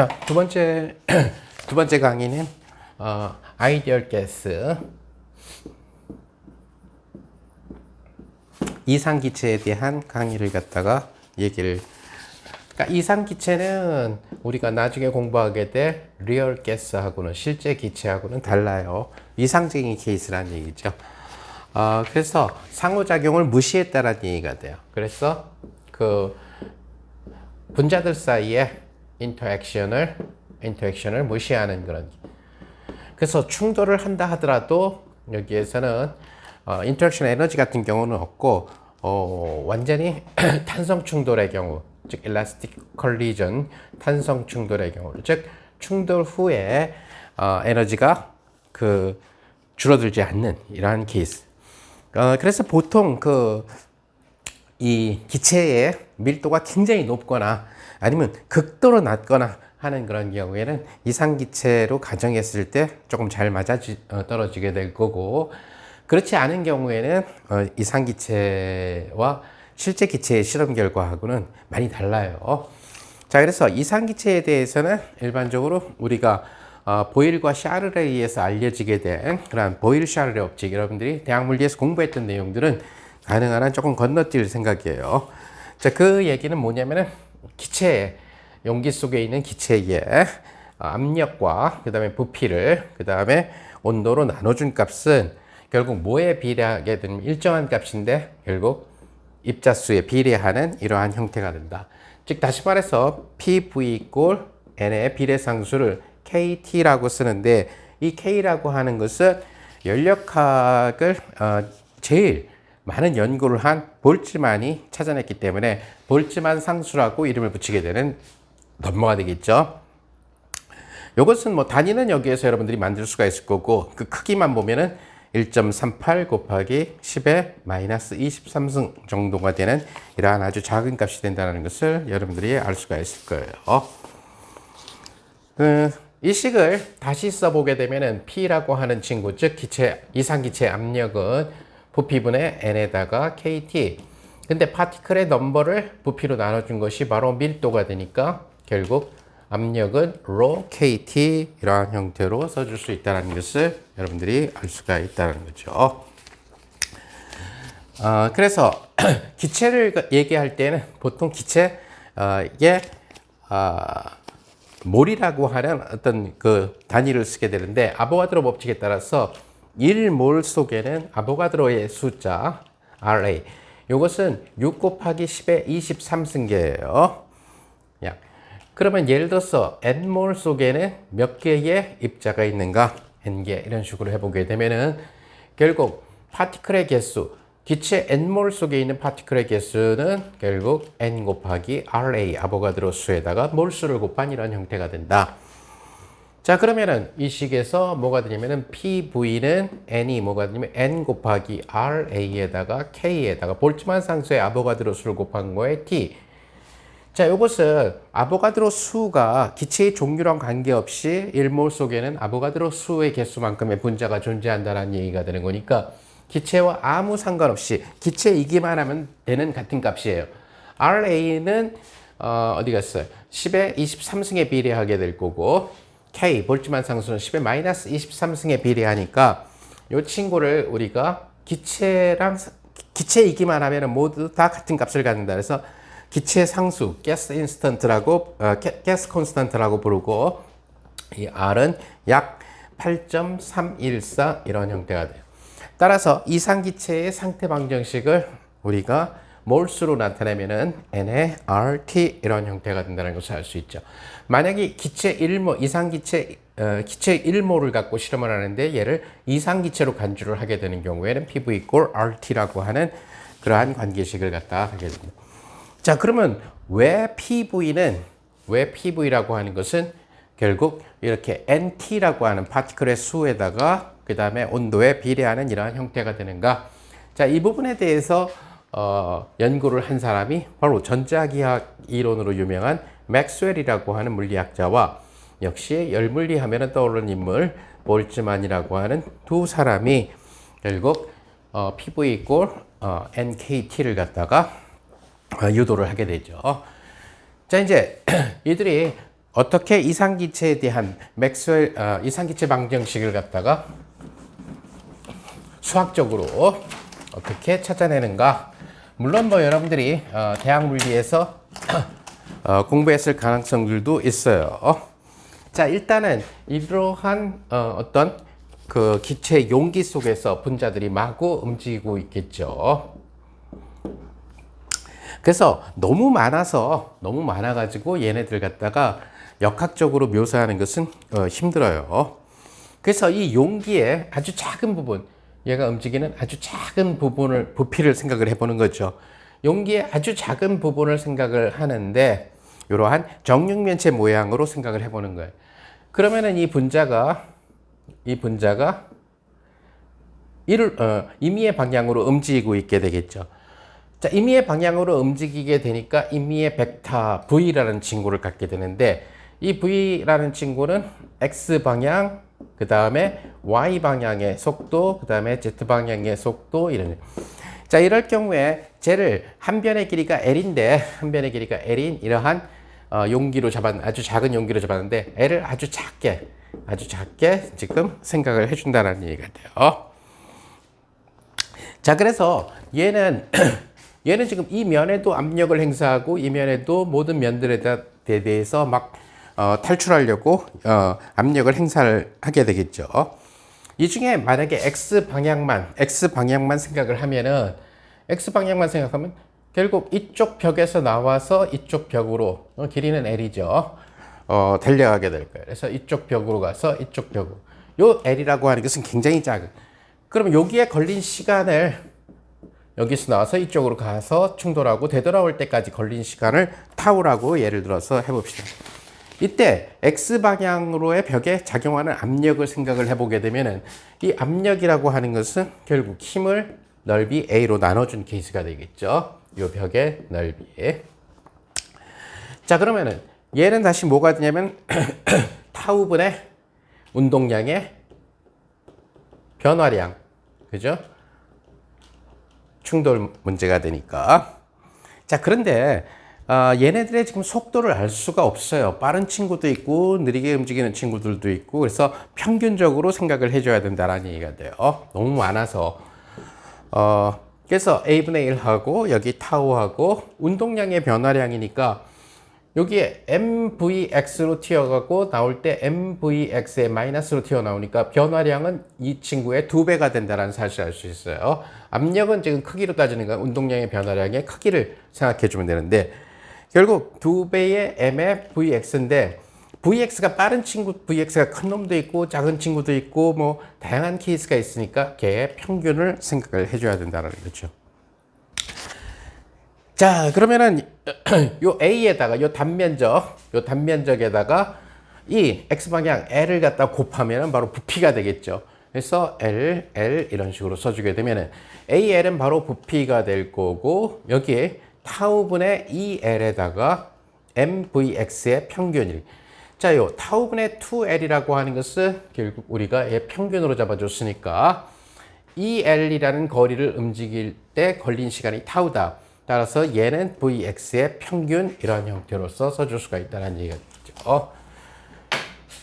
자, 두 번째 두 번째 강의는 아이디얼 가스 이상기체에 대한 강의를 갖다가 그러니까 이상기체는 우리가 나중에 공부하게 될 리얼 가스하고는 실제 기체하고는 달라요. 이상적인 케이스라는 얘기죠. 그래서 상호작용을 무시했다라는 얘기가 돼요. 그래서 그 분자들 사이에 인터액션을 무시하는 그런. 그래서 충돌을 한다 하더라도 여기에서는 인터랙션 에너지 같은 경우는 없고 완전히 탄성 충돌의 경우, 즉 일라스틱 컬리전 탄성 충돌의 경우, 즉 충돌 후에 에너지가 줄어들지 않는 이러한 케이스. 그래서 보통 이 기체의 밀도가 굉장히 높거나 아니면 극도로 낮거나 하는 그런 경우에는 이상기체로 가정했을 때 조금 잘 떨어지게 될 거고, 그렇지 않은 경우에는 이상기체와 실제 기체의 실험 결과하고는 많이 달라요. 자, 그래서 이상기체에 대해서는 일반적으로 우리가 보일과 샤를에 의해서 알려지게 된 그런 보일-샤를의 법칙, 여러분들이 대학 물리에서 공부했던 내용들은 가능한 한 조금 건너뛸 생각이에요. 자, 그 얘기는 뭐냐면은 용기 속에 있는 기체의 압력과 그 다음에 부피를 그 다음에 온도로 나눠준 값은 결국 뭐에 비례하게 되면 일정한 값인데 결국 입자수에 비례하는 이러한 형태가 된다. 즉 다시 말해서 PV 이꼴 N의 비례상수를 KT라고 쓰는데, 이 K라고 하는 것은 연력학을 제일 많은 연구를 한 볼츠만이 찾아냈기 때문에 볼츠만 상수라고 이름을 붙이게 되는 넘버가 되겠죠. 이것은 뭐 단위는 여기에서 여러분들이 만들 수가 있을 거고, 그 크기만 보면은 1.38 곱하기 10의 마이너스 23승 정도가 되는 이러한 아주 작은 값이 된다는 것을 여러분들이 알 수가 있을 거예요. 이 식을 다시 써보게 되면은 P라고 하는 친구, 즉 이상기체 압력은 부피분의 N에다가 KT. 근데 파티클의 넘버를 부피로 나눠준 것이 바로 밀도가 되니까 결국 압력은 rho KT 이러한 형태로 써줄 수 있다는 것을 여러분들이 알 수가 있다는 거죠. 그래서 기체를 얘기할 때는 보통 기체에 몰이라고 하는 어떤 그 단위를 쓰게 되는데, 아보가드로 법칙에 따라서 1몰 속에는 아보가드로의 숫자 RA, 이것은 6 곱하기 10의 23승계예요. 그러면 예를 들어서 N몰 속에는 몇 개의 입자가 있는가? N개, 이런 식으로 해보게 되면은 결국 파티클의 개수, 기체 N몰 속에 있는 파티클의 개수는 결국 N 곱하기 RA, 아보가드로 수에다가 몰수를 곱한 이런 형태가 된다. 자, 그러면은 이 식에서 뭐가 되냐면은 PV는 N이 뭐가 되냐면 N 곱하기 RA에다가 K에다가 볼츠만 상수의 아보가드로 수를 곱한 거에 T. 자, 이것은 아보가드로 수가 기체의 종류랑 관계없이 1몰 속에는 아보가드로 수의 개수만큼의 분자가 존재한다는 얘기가 되는 거니까 기체와 아무 상관없이 기체이기만 하면 되는 같은 값이에요. RA는 어디 갔어요? 10의 23승에 비례하게 될 거고, K, 볼츠만 상수는 10의 마이너스 23승에 비례하니까 이 친구를 우리가 기체이기만 하면 모두 다 같은 값을 갖는다. 그래서 기체 상수, 가스 인스턴트라고, 가스 콘스턴트라고 부르고, 이 R은 약 8.314 이런 형태가 돼요. 따라서 이상기체의 상태 방정식을 우리가 몰수로 나타내면은 N의 RT 이런 형태가 된다는 것을 알 수 있죠. 만약에 기체 1몰, 기체 1몰을 갖고 실험을 하는데 얘를 이상기체로 간주를 하게 되는 경우에는 PV 이꼴 RT라고 하는 그러한 관계식을 갖다 하게 됩니다. 자, 그러면 왜 PV라고 하는 것은 결국 이렇게 NT라고 하는 파티클의 수에다가 그 다음에 온도에 비례하는 이러한 형태가 되는가? 자, 이 부분에 대해서 연구를 한 사람이 바로 전자기학 이론으로 유명한 맥스웰이라고 하는 물리학자와 역시 열물리 하면 떠오르는 인물 볼츠만이라고 하는 두 사람이 결국 PV 이꼴 NKT를 갖다가 유도를 하게 되죠. 자, 이제 이들이 어떻게 이상기체에 대한 맥스웰 이상기체 방정식을 갖다가 수학적으로 어떻게 찾아내는가? 물론 뭐 여러분들이 대학 물리에서 공부했을 가능성들도 있어요. 자, 일단은 이러한 어떤 그 기체 용기 속에서 분자들이 마구 움직이고 있겠죠. 그래서 너무 많아가지고 얘네들 갖다가 역학적으로 묘사하는 것은 힘들어요. 그래서 이 용기의 아주 작은 부분, 얘가 움직이는 아주 작은 부분을, 부피를 생각을 해보는 거죠. 용기의 아주 작은 부분을 생각을 하는데, 이러한 정육면체 모양으로 생각을 해보는 거예요. 그러면은 이 분자가 임의의 방향으로 움직이고 있게 되겠죠. 자, 임의의 방향으로 움직이게 되니까 임의의 벡터 V라는 친구를 갖게 되는데, 이 V라는 친구는 X방향, 그 다음에 Y방향의 속도, 그 다음에 Z방향의 속도, 이런. 자, 이럴 경우에 쟤를 한 변의 길이가 L인데, 한 변의 길이가 L인 이러한 용기로 아주 작은 용기로 잡았는데, L을 아주 작게 지금 생각을 해준다는 얘기가 돼요. 자, 그래서 얘는 지금 이 면에도 압력을 행사하고 이 면에도 모든 면들에 대해서 막 탈출하려고 압력을 행사를 하게 되겠죠. 이 중에 만약에 X방향만 생각을 하면은, X방향만 생각하면 결국 이쪽 벽에서 나와서 이쪽 벽으로, 길이는 L이죠. 달려가게 될 거예요. 그래서 이쪽 벽으로 가서 이쪽 벽으로. 요 L이라고 하는 것은 굉장히 작은. 그러면 여기에 걸린 시간을, 여기서 나와서 이쪽으로 가서 충돌하고 되돌아올 때까지 걸린 시간을 타우라고 예를 들어서 해봅시다. 이때 X방향으로의 벽에 작용하는 압력을 생각을 해보게 되면은, 이 압력이라고 하는 것은 결국 힘을 넓이 A로 나눠준 케이스가 되겠죠. 이 벽의 넓이. 자, 그러면은 얘는 다시 뭐가 되냐면 타우분의 운동량의 변화량, 그죠? 충돌 문제가 되니까. 자, 그런데 얘네들의 지금 속도를 알 수가 없어요. 빠른 친구도 있고 느리게 움직이는 친구들도 있고, 그래서 평균적으로 생각을 해줘야 된다는 얘기가 돼요. 너무 많아서. 그래서 A분의 1하고 여기 타우하고 운동량의 변화량이니까 여기에 MVX로 튀어가고 나올 때 MVX의 마이너스로 튀어나오니까 변화량은 이 친구의 2배가 된다는 사실을 알 수 있어요. 압력은 지금 크기로 따지는 건 운동량의 변화량의 크기를 생각해 주면 되는데, 결국 2배의 M의 VX인데, VX가 빠른 친구, VX가 큰 놈도 있고 작은 친구도 있고 뭐 다양한 케이스가 있으니까 걔의 평균을 생각을 해줘야 된다는 거죠. 자, 그러면은 요 A에다가 요 단면적에다가 이 X방향 L을 갖다 곱하면은 바로 부피가 되겠죠. 그래서 L 이런 식으로 써주게 되면은 AL은 바로 부피가 될 거고, 여기에 타우분의 2L에다가 MVX의 평균이. 자, 요 타우분의 2L이라고 하는 것은 결국 우리가 얘 평균으로 잡아줬으니까 2L이라는 거리를 움직일 때 걸린 시간이 타우다. 따라서 얘는 VX의 평균, 이런 형태로서 써줄 수가 있다는 얘기가 있죠.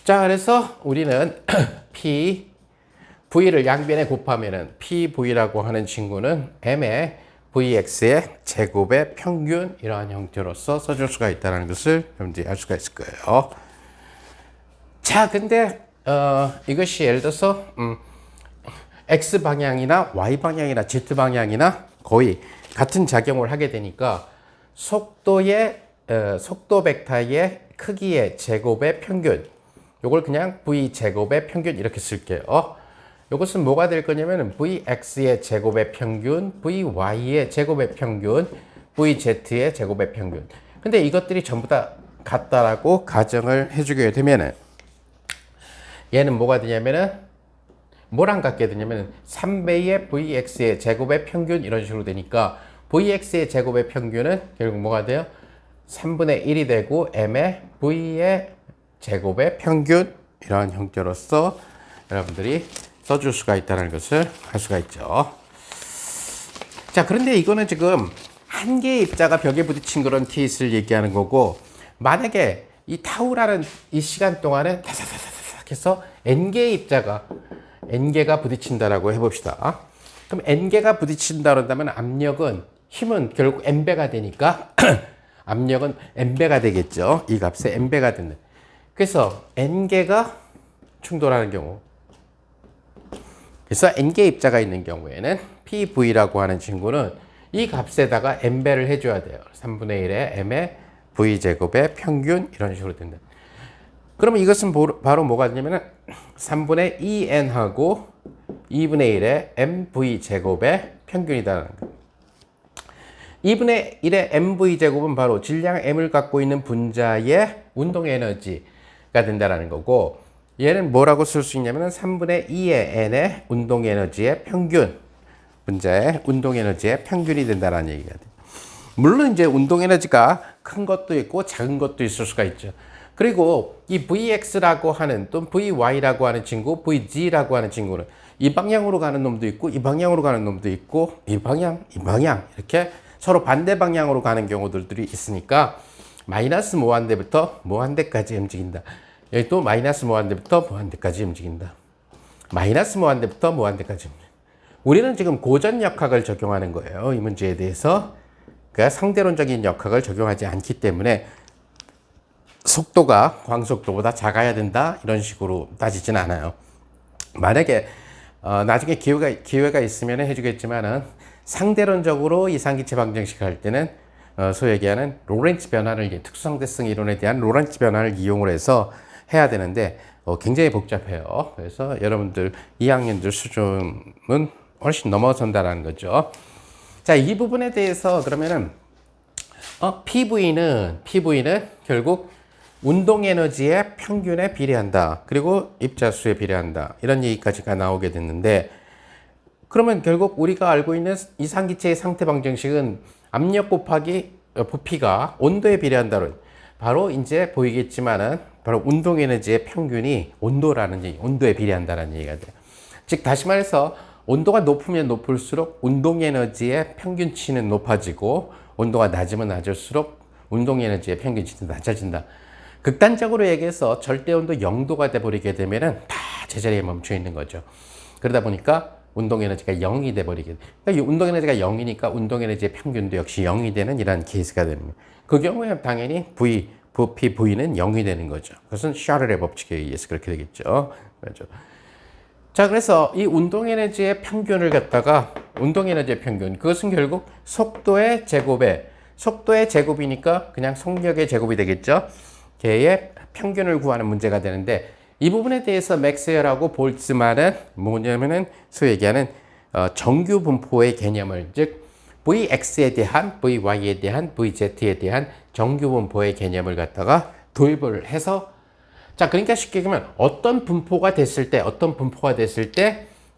자, 그래서 우리는 V를 양변에 곱하면은 PV라고 하는 친구는 M의 VX의 제곱의 평균, 이러한 형태로서 써줄 수가 있다는 것을 여러분들이 알 수가 있을 거예요. 자, 근데 이것이 예를 들어서 X 방향이나 Y 방향이나 Z 방향이나 거의 같은 작용을 하게 되니까 속도 벡터의 크기의 제곱의 평균, 요걸 그냥 V 제곱의 평균 이렇게 쓸게요. 요것은 뭐가 될 거냐면 VX의 제곱의 평균, VY의 제곱의 평균, VZ의 제곱의 평균. 근데 이것들이 전부 다 같다라고 가정을 해주게 되면은, 얘는 뭐가 되냐면은, 뭐랑 같게 되냐면은 3배의 VX의 제곱의 평균, 이런 식으로 되니까 VX의 제곱의 평균은 결국 뭐가 돼요? 3분의 1이 되고 M의 V의 제곱의 평균, 이런 형태로서 여러분들이 써줄 수가 있다는 것을 알 수가 있죠. 자, 그런데 이거는 지금 한 개의 입자가 벽에 부딪힌 그런 케이스를 얘기하는 거고, 만약에 이 타우라는 이 시간 동안에 다다다다닥 해서 n개의 입자가 n개가 부딪힌다라고 해봅시다. 그럼 n개가 부딪힌다 그런다면 압력은 힘은 결국 n배가 되니까 압력은 n배가 되겠죠. 이 값에 n배가 되는. 그래서 n개가 충돌하는 경우. 그래서 n개 입자가 있는 경우에는 PV라고 하는 친구는 이 값에다가 n배를 해줘야 돼요. 3분의 1의 m의 v제곱의 평균 이런 식으로 된다. 그러면 이것은 바로 뭐가 되냐면은 3분의 2n하고 2분의 1의 mv제곱의 평균이다라는 거예요. 2분의 1의 mv제곱은 바로 질량 m을 갖고 있는 분자의 운동 에너지가 된다라는 거고, 얘는 뭐라고 쓸 수 있냐면은 3분의 2의 n의 운동 에너지의 평균, 분자의 운동 에너지의 평균이 된다라는 얘기가 돼요. 물론 이제 운동 에너지가 큰 것도 있고 작은 것도 있을 수가 있죠. 그리고 이 Vx라고 하는 또 Vy라고 하는 친구, Vg라고 하는 친구는 이 방향으로 가는 놈도 있고 이 방향으로 가는 놈도 있고 이 방향 이렇게 서로 반대 방향으로 가는 경우들이 있으니까 마이너스 무한대부터 무한대까지 움직인다. 여기 또 마이너스 무한대부터 무한대까지 움직인다. 마이너스 무한대부터 무한대까지 움직인다. 우리는 지금 고전 역학을 적용하는 거예요. 이 문제에 대해서. 그러니까 상대론적인 역학을 적용하지 않기 때문에 속도가 광속도보다 작아야 된다 이런 식으로 따지진 않아요. 만약에 나중에 기회가 있으면 해주겠지만은 상대론적으로 이상기체 방정식 할 때는 소위 얘기하는 로렌츠 변화를 특수상대성 이론에 대한 로렌츠 변화를 이용을 해서 해야 되는데 굉장히 복잡해요. 그래서 여러분들 2학년들 수준은 훨씬 넘어선다라는 거죠. 자, 이 부분에 대해서 그러면은 PV는 결국 운동 에너지의 평균에 비례한다. 그리고 입자수에 비례한다. 이런 얘기까지가 나오게 됐는데, 그러면 결국 우리가 알고 있는 이상기체의 상태 방정식은 압력 곱하기 부피가 온도에 비례한다는, 바로 이제 보이겠지만은 바로 운동 에너지의 평균이 온도라는 얘기, 온도에 비례한다는 얘기가 돼요. 즉 다시 말해서 온도가 높으면 높을수록 운동 에너지의 평균치는 높아지고 온도가 낮으면 낮을수록 운동 에너지의 평균치는 낮아진다. 극단적으로 얘기해서 절대 온도 0도가 돼버리게 되면은 다 제자리에 멈춰 있는 거죠. 그러다 보니까 운동 에너지가 0이 돼버리게 돼. 그러니까 이 운동 에너지가 0이니까 운동 에너지의 평균도 역시 0이 되는 이런 케이스가 됩니다. 그 경우에 당연히 부피 V는 0이 되는 거죠. 그것은 샤를의 법칙에 의해서 그렇게 되겠죠. 그렇죠. 자, 그래서 이 운동 에너지의 평균을 갖다가 운동 에너지의 평균, 그것은 결국 속도의 제곱이니까 그냥 속력의 제곱이 되겠죠. 걔의 평균을 구하는 문제가 되는데, 이 부분에 대해서 맥스웰하고 볼츠만은 뭐냐면은 소위 얘기하는 정규 분포의 개념을, 즉 Vx에 대한, Vy에 대한, Vz에 대한 정규 분포의 개념을 갖다가 도입을 해서, 자, 그러니까 쉽게 얘기하면 어떤 분포가 됐을 때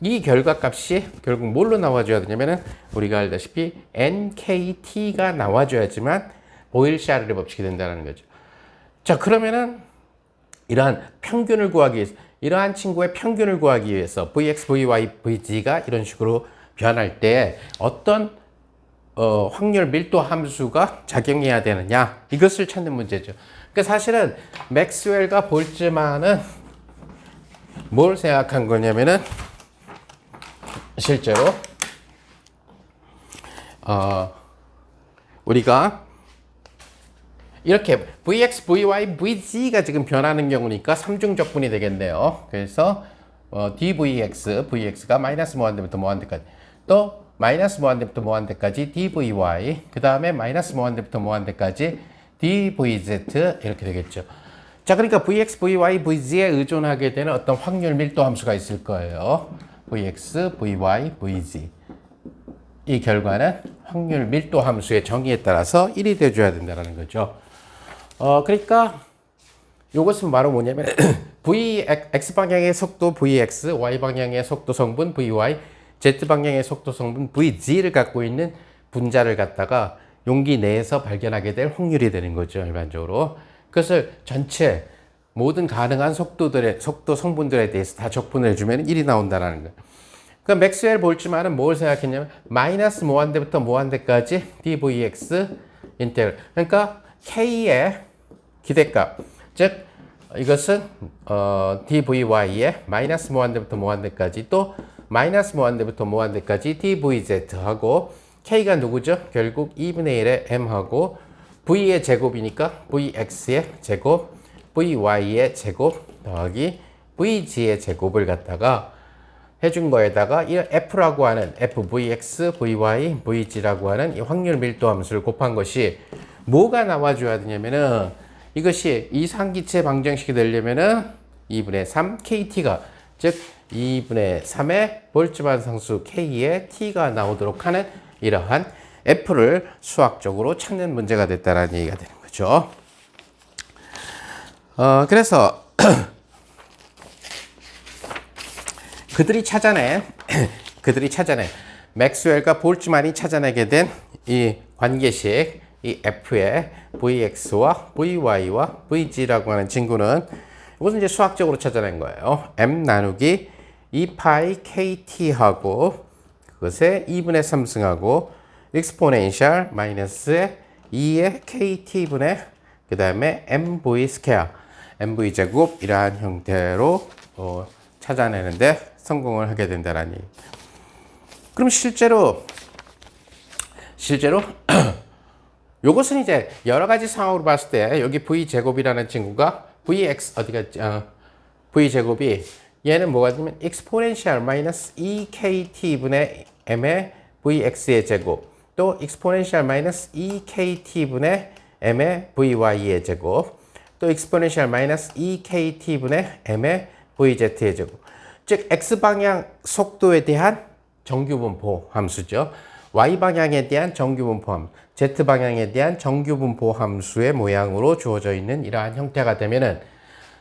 이 결과값이 결국 뭘로 나와줘야 되냐면은 우리가 알다시피 NKT가 나와줘야지만 보일-샤를의 법칙이 된다는 거죠. 자, 그러면은 이러한 평균을 구하기 위해서, 이러한 친구의 평균을 구하기 위해서 Vx, Vy, Vg가 이런 식으로 변할 때 어떤 확률 밀도 함수가 작용해야 되느냐, 이것을 찾는 문제죠. 그러니까 사실은 맥스웰과 볼츠만은 뭘 생각한 거냐면은 실제로 우리가 이렇게 Vx, Vy, Vg가 지금 변하는 경우니까 삼중적분이 되겠네요. 그래서 dVx, Vx가 마이너스 무한대부터 무한대까지, 또 마이너스 무한대부터 무한대까지 dVy, 그 다음에 마이너스 무한대부터 무한대까지 dVz, 이렇게 되겠죠. 자, 그러니까 Vx, Vy, Vg에 의존하게 되는 어떤 확률 밀도 함수가 있을 거예요. Vx, Vy, Vg. 이 결과는 확률 밀도 함수의 정의에 따라서 1이 돼줘야 된다는 거죠. 그러니까 이것은 바로 뭐냐면 X방향의 속도 Vx, Y방향의 속도 성분 Vy, Z방향의 속도 성분 Vg를 갖고 있는 분자를 갖다가 용기 내에서 발견하게 될 확률이 되는 거죠, 일반적으로. 그것을 전체 모든 가능한 속도 성분들에 대해서 다 적분을 해주면 1이 나온다는 거예요. 그 맥스웰 볼츠만은 뭘 생각했냐면 마이너스 무한대부터 무한대까지 dVx 인테그럴. 그러니까 K의 기대값, 즉 이것은 dvy의 마이너스 무한대부터 무한대까지 또 마이너스 무한대부터 무한대까지 dvz하고 k가 누구죠? 결국 2분의 1의 m하고 v의 제곱이니까 vx의 제곱, vy의 제곱 더하기 vg의 제곱을 갖다가 해준 거에다가 이 f라고 하는 fvx, vy, vg라고 하는 이 확률 밀도 함수를 곱한 것이 뭐가 나와줘야 되냐면은 이것이 이상기체 방정식이 되려면은 2분의 3 kt가 즉 2분의 3의 볼츠만 상수 k의 t가 나오도록 하는 이러한 f를 수학적으로 찾는 문제가 됐다는 얘기가 되는 거죠. 그래서 그들이 찾아낸 맥스웰과 볼츠만이 찾아내게 된 이 관계식 이 f의 vx와 vy와 vg라고 하는 친구는 이것은 이제 수학적으로 찾아낸 거예요. m 나누기 2파이 kt하고 그것의 2분의 3승하고 exponential 마이너스 2의 kt분의 그 다음에 mv 스퀘어 mv 제곱 이러한 형태로 찾아내는데 성공을 하게 된다는 얘기. 그럼 실제로 요것은 이제 여러 가지 상황으로 봤을 때 여기 v 제곱이라는 친구가 vx v 제곱이 얘는 뭐가 되면 exponential 마이너스 2kt분의 m의 vx의 제곱 또 exponential 마이너스 2kt분의 m의 vy의 제곱 또 exponential 마이너스 2kt분의 m의 vz의 제곱 즉 x방향 속도에 대한 정규분포 함수죠. y방향에 대한 정규분포 함수 z방향에 대한 정규분포 함수의 모양으로 주어져 있는 이러한 형태가 되면은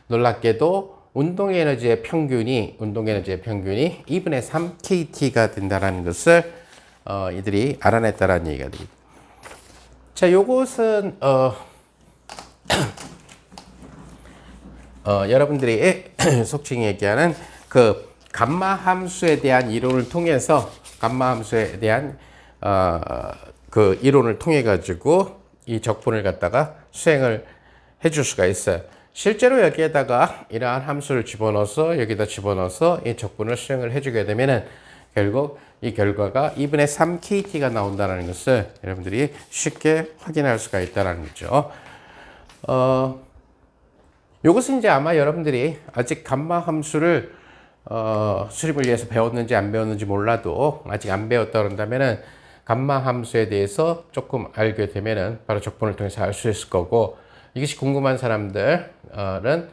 놀랍게도 운동 에너지의 평균이 2분의 3 kt가 된다는 것을 이들이 알아냈다는 얘기가 됩니다. 자, 요것은 여러분들이 속칭 얘기하는 그 감마 함수에 대한 이론을 통해서 감마 함수에 대한 그 이론을 통해 가지고 이 적분을 갖다가 수행을 해줄 수가 있어요. 실제로 여기에다가 이러한 함수를 집어넣어서 여기다 집어넣어서 이 적분을 수행을 해주게 되면은 결국 이 결과가 2분의 3 kt가 나온다는 것을 여러분들이 쉽게 확인할 수가 있다는 거죠. 요것은 이제 아마 여러분들이 아직 감마 함수를 수립을 위해서 배웠는지 안 배웠는지 몰라도 아직 안 배웠다 그런다면은 감마 함수에 대해서 조금 알게 되면은 바로 적분을 통해서 알 수 있을 거고 이것이 궁금한 사람들은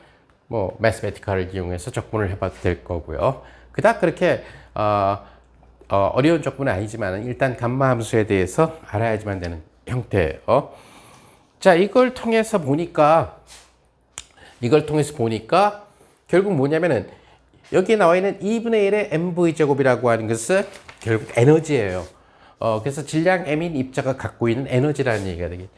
뭐 매스매티컬을 이용해서 적분을 해봐도 될 거고요. 그닥 그렇게 어려운 적분은 아니지만 일단 감마 함수에 대해서 알아야지만 되는 형태예요. 자, 이걸 통해서 보니까 결국 뭐냐면은 여기에 나와 있는 2분의 1의 mv 제곱이라고 하는 것은 결국 에너지예요. 그래서 질량 m인 입자가 갖고 있는 에너지라는 얘기가 되겠죠.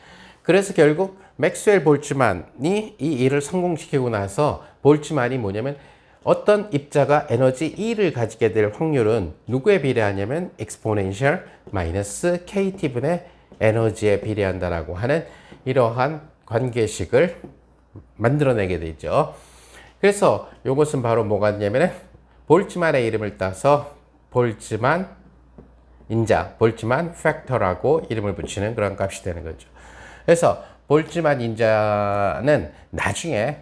그래서 결국 맥스웰 볼츠만이 이 일을 성공시키고 나서 볼츠만이 뭐냐면 어떤 입자가 에너지 E를 가지게 될 확률은 누구에 비례하냐면 exponential 마이너스 KT분의 에너지에 비례한다라고 하는 이러한 관계식을 만들어내게 되죠. 그래서 이것은 바로 뭐가 되냐면 볼츠만의 이름을 따서 볼츠만 팩터라고 이름을 붙이는 그런 값이 되는 거죠. 그래서 볼츠만 인자는 나중에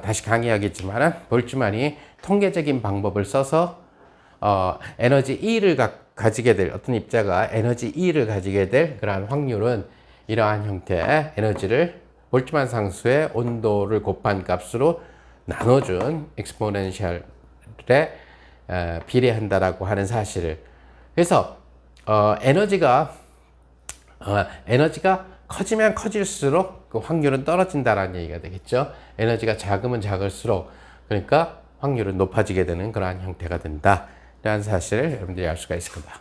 다시 강의하겠지만 볼츠만이 통계적인 방법을 써서 에너지 E를 가지게 될 어떤 입자가 에너지 E를 가지게 될 그러한 확률은 이러한 형태의 에너지를 볼츠만 상수의 온도를 곱한 값으로 나눠준 엑스포넨셜에 비례한다라고 하는 사실을 그래서 에너지가 커지면 커질수록 그 확률은 떨어진다라는 얘기가 되겠죠. 에너지가 작으면 작을수록 그러니까 확률은 높아지게 되는 그러한 형태가 된다. 라는 사실을 여러분들이 알 수가 있을 겁니다.